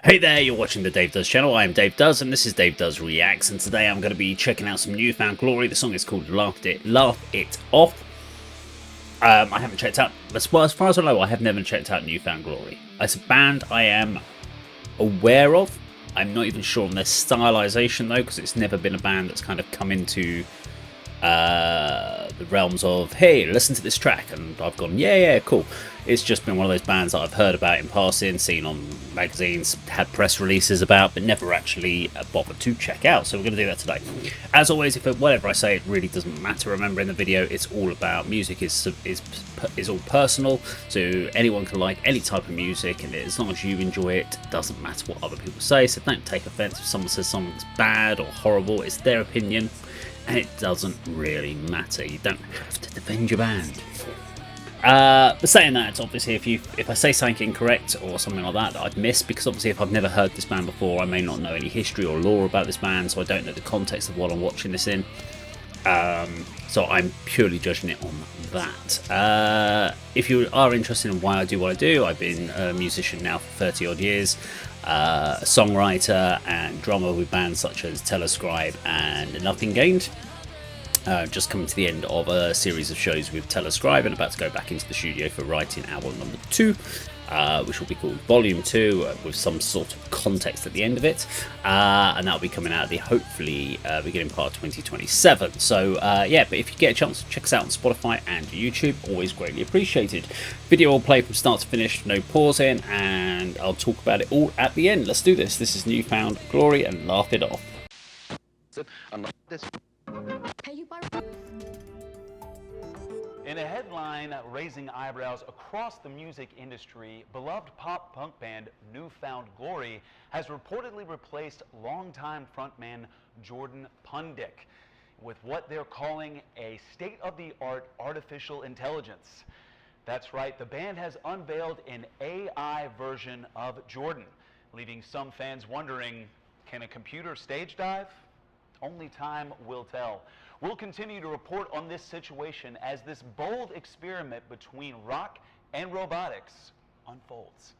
Hey there, you're watching the Dave Does channel. I am Dave Does, and this is Dave Does Reacts, and today I'm going to be checking out some New Found Glory. The song is called Laugh It Off. I haven't checked out, as far as I know, I have never checked out New Found Glory. It's a band I am aware of. I'm not even sure on their stylization though, because it's never been a band that's kind of come into the realms of, hey, listen to this track, and I've gone, yeah, cool. It's just been one of those bands that I've heard about in passing, seen on magazines, had press releases about, but never actually bothered to check out. So we're going to do that today. As always, whatever I say, it really doesn't matter. Remember, in the video, it's all about music. is all personal, so anyone can like any type of music, and as long as you enjoy it, it doesn't matter what other people say. So don't take offense if someone says something's bad or horrible. It's their opinion, and it doesn't really matter. You don't have to defend your band. But saying that, obviously, if I say something incorrect or something like that I'd miss, because obviously if I've never heard this band before, I may not know any history or lore about this band, so I don't know the context of what I'm watching this in. So I'm purely judging it on that. If you are interested in why I do what I do, I've been a musician now for 30 odd years, a songwriter and drummer with bands such as Telescribe and Nothing Gained. Just coming to the end of a series of shows with Telescribe and about to go back into the studio for writing album number 2, which will be called Volume 2, with some sort of context at the end of it, and that'll be coming out hopefully beginning part of 2027. So yeah, but if you get a chance, check us out on Spotify and YouTube, always greatly appreciated. Video will play from start to finish, no pausing, and I'll talk about it all at the end. Let's do this. This is New Found Glory and Laugh It Off. In a headline raising eyebrows across the music industry, beloved pop-punk band New Found Glory has reportedly replaced longtime frontman Jordan Pundik with what they're calling a state-of-the-art artificial intelligence. That's right, the band has unveiled an AI version of Jordan, leaving some fans wondering, can a computer stage dive? Only time will tell. We'll continue to report on this situation as this bold experiment between rock and robotics unfolds.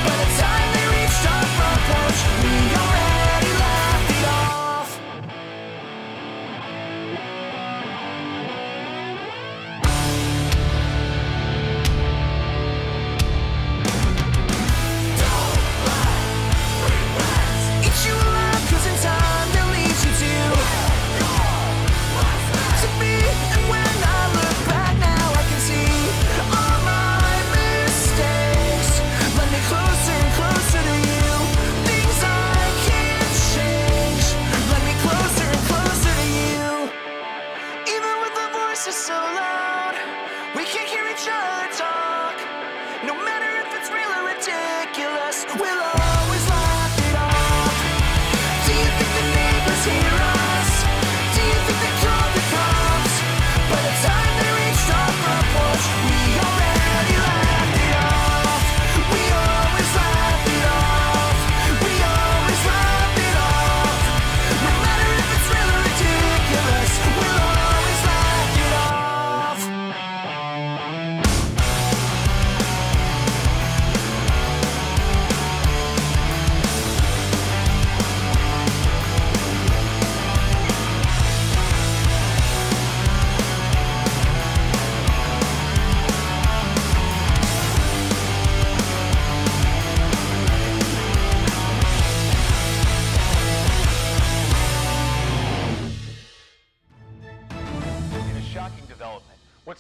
By the time they reach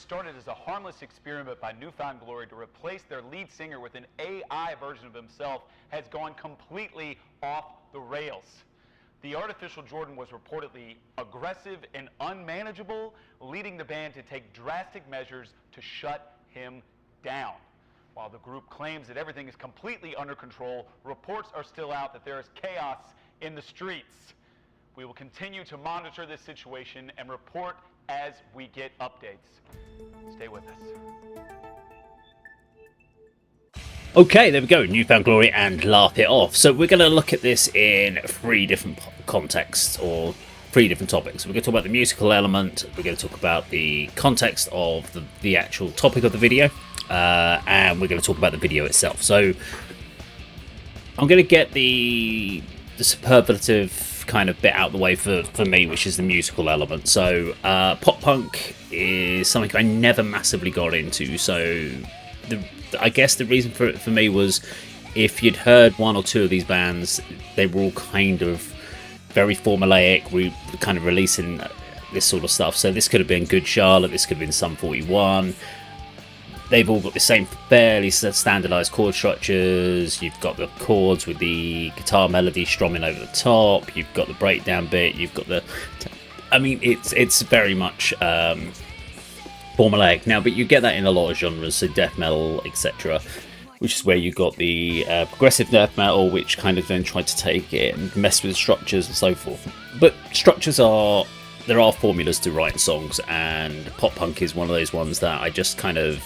started as a harmless experiment by New Found Glory to replace their lead singer with an AI version of himself has gone completely off the rails. The artificial Jordan was reportedly aggressive and unmanageable, leading the band to take drastic measures to shut him down. While the group claims that everything is completely under control, reports are still out that there is chaos in the streets. We will continue to monitor this situation and report as we get updates. Stay with us. Okay, there we go. New Found Glory and Laugh It Off. So we're going to look at this in 3 different contexts, or 3 different topics. We're going to talk about the musical element, we're going to talk about the context of the actual topic of the video, and we're going to talk about the video itself. So I'm going to get the superlative kind of bit out of the way for me, which is the musical element. So pop punk is something I never massively got into. So I guess the reason for it for me was, if you'd heard 1 or 2 of these bands, they were all kind of very formulaic. We were kind of releasing this sort of stuff. So this could have been Good Charlotte, this could have been Sum 41. They've all got the same fairly standardized chord structures. You've got the chords with the guitar melody strumming over the top. You've got the breakdown bit. You've got the... I mean, it's very much formulaic now, but you get that in a lot of genres, so death metal, etc., which is where you got the progressive death metal, which kind of then tried to take it and mess with structures and so forth. But structures are... There are formulas to writing songs, and pop punk is one of those ones that I just kind of...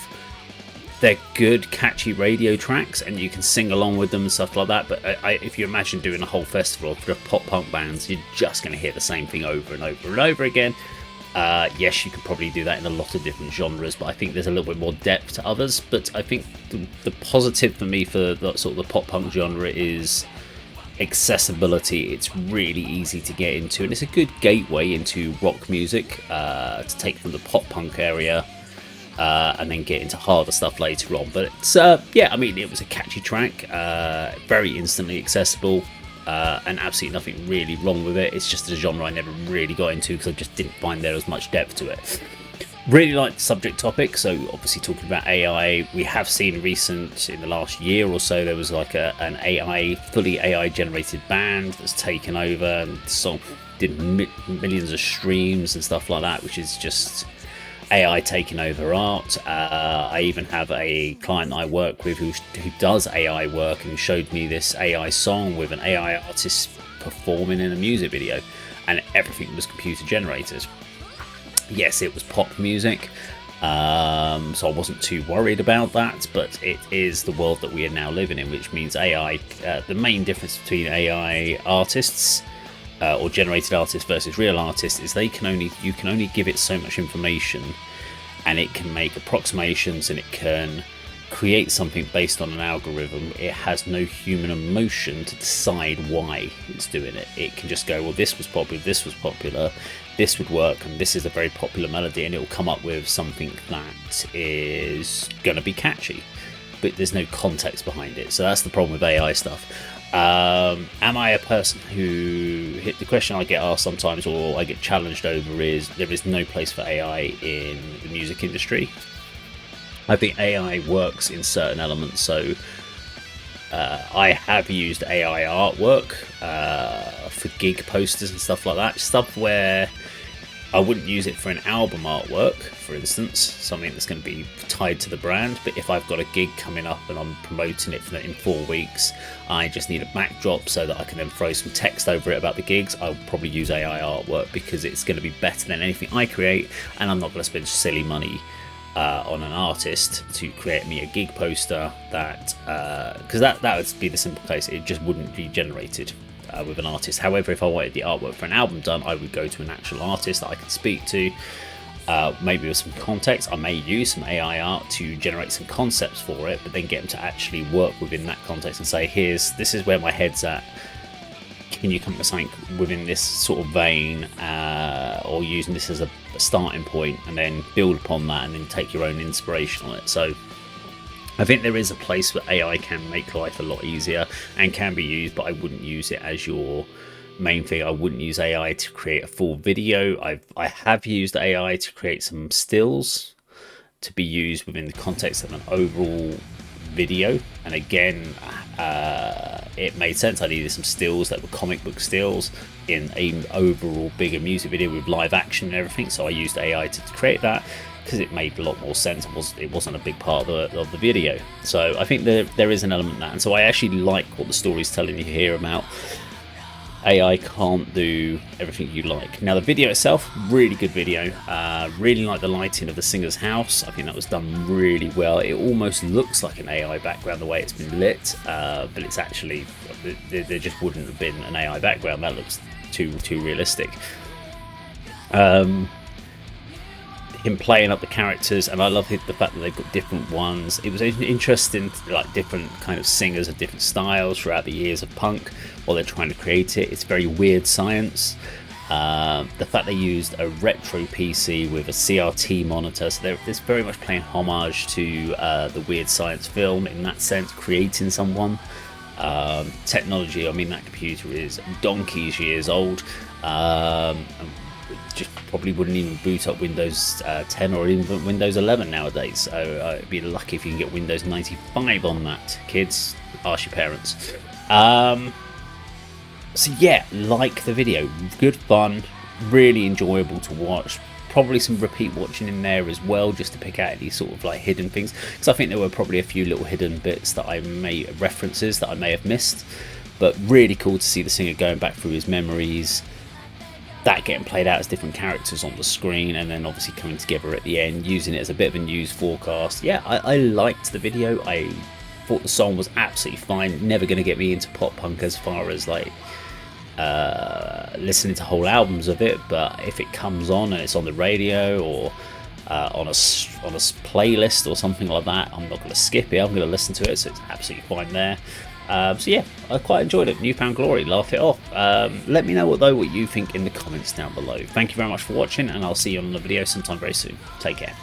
They're good, catchy radio tracks, and you can sing along with them and stuff like that. But if you imagine doing a whole festival for pop punk bands, you're just going to hear the same thing over and over and over again. Yes, you could probably do that in a lot of different genres, but I think there's a little bit more depth to others. But I think the positive for me for the sort of the pop punk genre is accessibility. It's really easy to get into, and it's a good gateway into rock music to take from the pop punk area. And then get into harder stuff later on. But it's, yeah, I mean, it was a catchy track, very instantly accessible, and absolutely nothing really wrong with it. It's just a genre I never really got into because I just didn't find there was much depth to it. Really like the subject topic, so obviously talking about AI, we have seen in the last year or so, there was like an AI, fully AI generated band that's taken over and did millions of streams and stuff like that, which is just... AI taking over art. I even have a client I work with who does AI work, and showed me this AI song with an AI artist performing in a music video, and everything was computer generated. Yes, it was pop music, so I wasn't too worried about that, but it is the world that we are now living in, which means AI, the main difference between AI artists or generated artists versus real artists is you can only give it so much information, and it can make approximations and it can create something based on an algorithm. It has no human emotion to decide why it's doing it. It can just go, well, this was popular, this would work, and this is a very popular melody, and it will come up with something that is going to be catchy, but there's no context behind it. So that's the problem with AI stuff. Am I a person who... The question I get asked sometimes, or I get challenged over, is there is no place for AI in the music industry. I think AI works in certain elements, so I have used AI artwork for gig posters and stuff like that, stuff where I wouldn't use it for an album artwork, for instance, something that's going to be tied to the brand. But if I've got a gig coming up and I'm promoting it in 4 weeks, I just need a backdrop so that I can then throw some text over it about the gigs. I'll probably use AI artwork because it's going to be better than anything I create, and I'm not going to spend silly money on an artist to create me a gig poster that because that would be the simple case. It just wouldn't be generated with an artist. However, if I wanted the artwork for an album done, I would go to an actual artist that I can speak to, maybe with some context. I may use some AI art to generate some concepts for it, but then get them to actually work within that context and say, this is where my head's at. Can you come up with something within this sort of vein, or using this as a starting point, and then build upon that and then take your own inspiration on it. So I think there is a place where AI can make life a lot easier and can be used, but I wouldn't use it as your main thing. I wouldn't use AI to create a full video. I have used AI to create some stills, to be used within the context of an overall video, and again, it made sense. I needed some stills that were comic book stills in an overall bigger music video with live action and everything, so I used AI to create that because it made a lot more sense. It wasn't a big part of the video, so I think there is an element of that, and so I actually like what the story's telling you here about AI can't do everything you like. Now the video itself, really good video. Really like the lighting of the singer's house. I think that was done really well. It almost looks like an AI background the way it's been lit, but it's actually, there just wouldn't have been an AI background. That looks too realistic. Him playing up the characters, and I love the fact that they've got different ones. It was interesting, like different kind of singers of different styles throughout the years of punk while they're trying to create it. It's very weird science. The fact they used a retro PC with a CRT monitor, so it's very much playing homage to the Weird Science film in that sense, creating someone. Technology, I mean, that computer is donkey's years old. Just probably wouldn't even boot up Windows 10 or even Windows 11 nowadays, so it'd be lucky if you can get Windows 95 on that. Kids, ask your parents. So yeah, like the video, good fun, really enjoyable to watch. Probably some repeat watching in there as well, just to pick out any sort of like hidden things, because I think there were probably a few little hidden bits that references that I may have missed, but really cool to see the singer going back through his memories, that getting played out as different characters on the screen, and then obviously coming together at the end, using it as a bit of a news forecast. Yeah, I liked the video. I thought the song was absolutely fine. Never going to get me into pop punk as far as like listening to whole albums of it, but if it comes on and it's on the radio or on a playlist or something like that, I'm not going to skip it. I'm going to listen to it, so it's absolutely fine there. So yeah, I quite enjoyed it. New Found Glory, laugh it off. Let me know what you think in the comments down below. Thank you very much for watching, and I'll see you on another video sometime very soon. Take care.